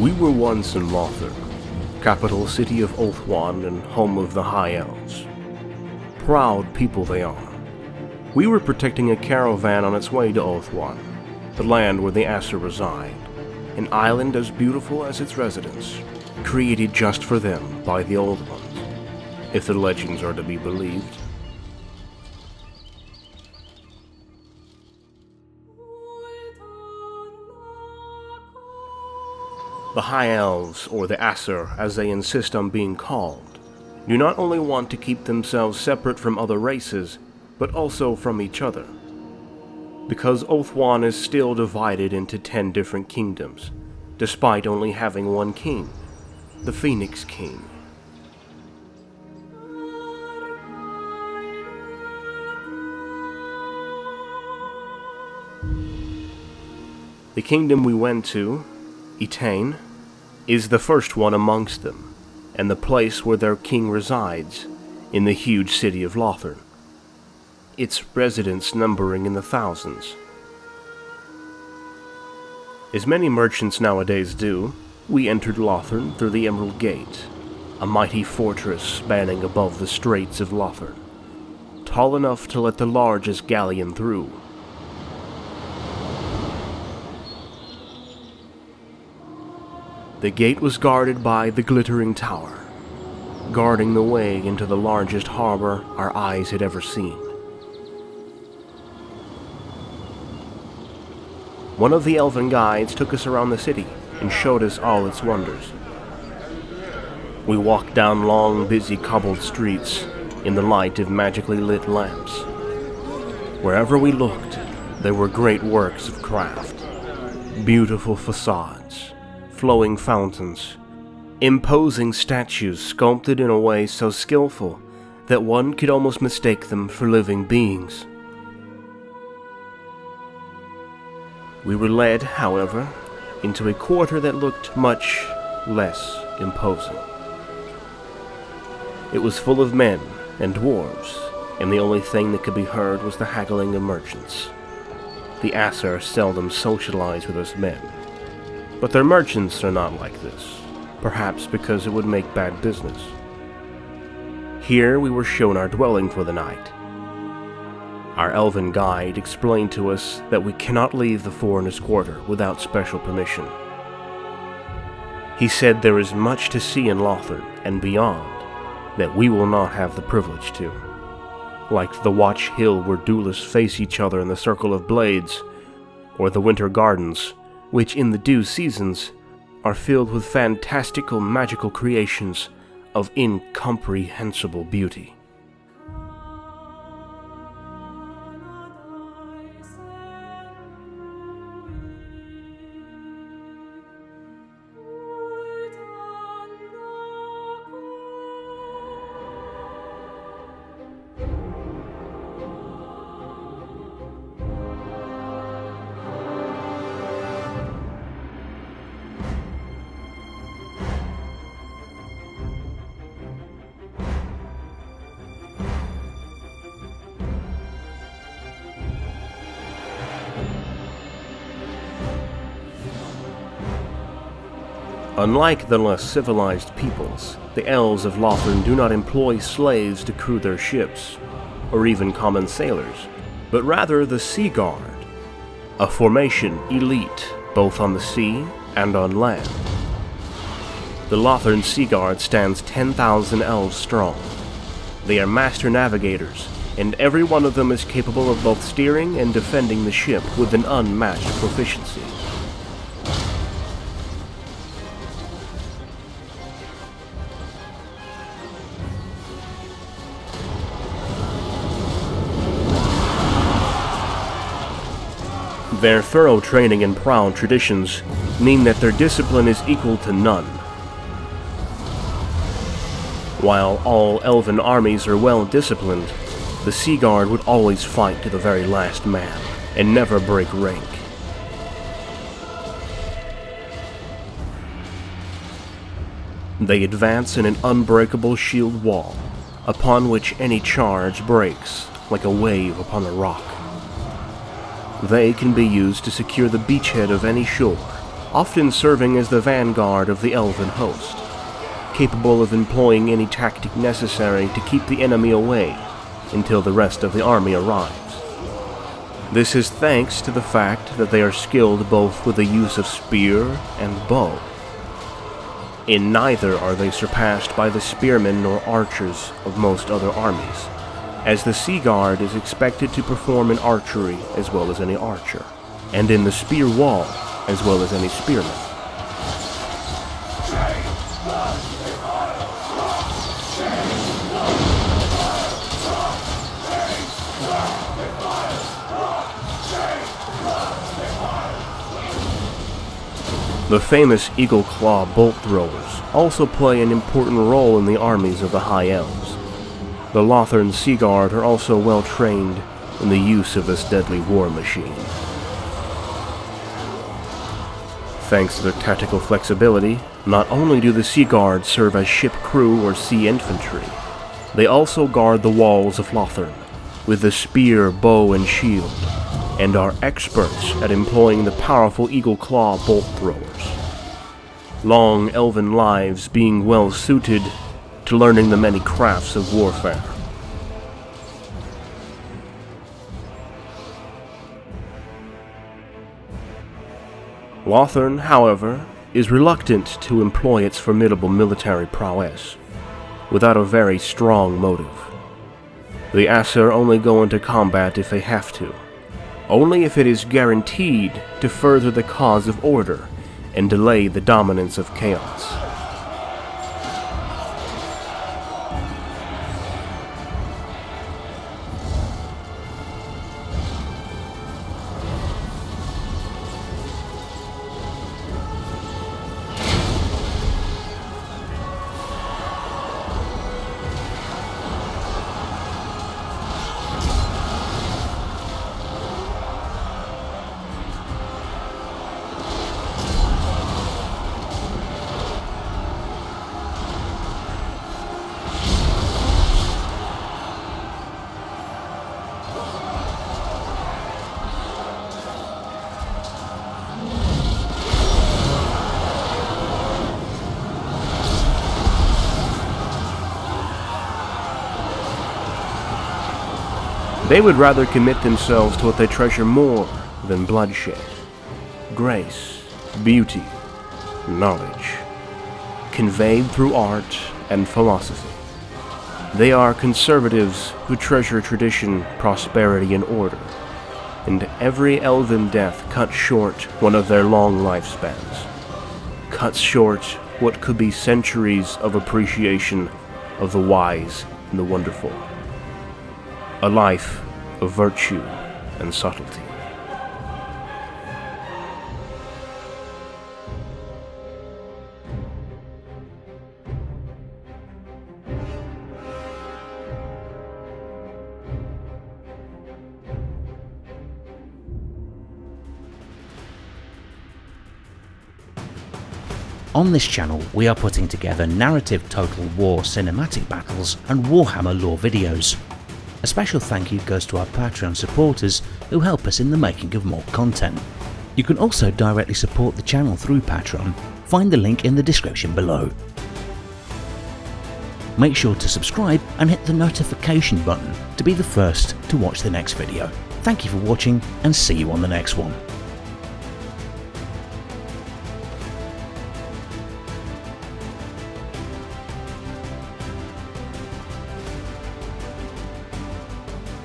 We were once in Lothern, capital city of Ulthuan and home of the High Elves. Proud people they are. We were protecting a caravan on its way to Ulthuan, the land where the Aesir reside, an island as beautiful as its residents, created just for them by the Old Ones, if the legends are to be believed. The High Elves, or the Aesir as they insist on being called, do not only want to keep themselves separate from other races, but also from each other. Because Ulthuan is still divided into 10 different kingdoms, despite only having one king, the Phoenix King. The kingdom we went to, Etain, is the first one amongst them, and the place where their king resides, in the huge city of Lothern, its residents numbering in the thousands. As many merchants nowadays do, we entered Lothern through the Emerald Gate, a mighty fortress spanning above the straits of Lothern, tall enough to let the largest galleon through. The gate was guarded by the Glittering Tower, guarding the way into the largest harbor our eyes had ever seen. One of the elven guides took us around the city and showed us all its wonders. We walked down long, busy cobbled streets in the light of magically lit lamps. Wherever we looked, there were great works of craft, beautiful facades, flowing fountains, imposing statues sculpted in a way so skillful that one could almost mistake them for living beings. We were led, however, into a quarter that looked much less imposing. It was full of men and dwarves, and the only thing that could be heard was the haggling of merchants. The Aesir seldom socialize with us men, but their merchants are not like this, perhaps because it would make bad business. Here we were shown our dwelling for the night. Our elven guide explained to us that we cannot leave the foreigners' quarter without special permission. He said there is much to see in Lothern and beyond that we will not have the privilege to. Like the Watch Hill where duelists face each other in the Circle of Blades, or the Winter Gardens, which in the due seasons are filled with fantastical magical creations of incomprehensible beauty. Unlike the less civilized peoples, the Elves of Lothern do not employ slaves to crew their ships, or even common sailors, but rather the Sea Guard, a formation elite both on the sea and on land. The Lothern Sea Guard stands 10,000 elves strong. They are master navigators, and every one of them is capable of both steering and defending the ship with an unmatched proficiency. Their thorough training and proud traditions mean that their discipline is equal to none. While all elven armies are well disciplined, the Sea Guard would always fight to the very last man and never break rank. They advance in an unbreakable shield wall, upon which any charge breaks like a wave upon a rock. They can be used to secure the beachhead of any shore, often serving as the vanguard of the elven host, capable of employing any tactic necessary to keep the enemy away until the rest of the army arrives. This is thanks to the fact that they are skilled both with the use of spear and bow. In neither are they surpassed by the spearmen nor archers of most other armies, as the Sea Guard is expected to perform in archery as well as any archer, and in the spear wall as well as any spearman. The famous Eagle Claw bolt throwers also play an important role in the armies of the High Elves. The Lothern Sea Guard are also well trained in the use of this deadly war machine. Thanks to their tactical flexibility, not only do the Sea Guard serve as ship crew or sea infantry, they also guard the walls of Lothern with the spear, bow, and shield, and are experts at employing the powerful Eagle Claw bolt throwers. Long elven lives being well suited to learning the many crafts of warfare. Lothern, however, is reluctant to employ its formidable military prowess without a very strong motive. The Aesir only go into combat if they have to, only if it is guaranteed to further the cause of order and delay the dominance of chaos. They would rather commit themselves to what they treasure more than bloodshed: grace, beauty, knowledge, conveyed through art and philosophy. They are conservatives who treasure tradition, prosperity, and order, and every elven death cuts short one of their long lifespans, cuts short what could be centuries of appreciation of the wise and the wonderful. A life of virtue and subtlety. On this channel, we are putting together narrative Total War cinematic battles and Warhammer lore videos. A special thank you goes to our Patreon supporters who help us in the making of more content. You can also directly support the channel through Patreon. Find the link in the description below. Make sure to subscribe and hit the notification button to be the first to watch the next video. Thank you for watching and see you on the next one.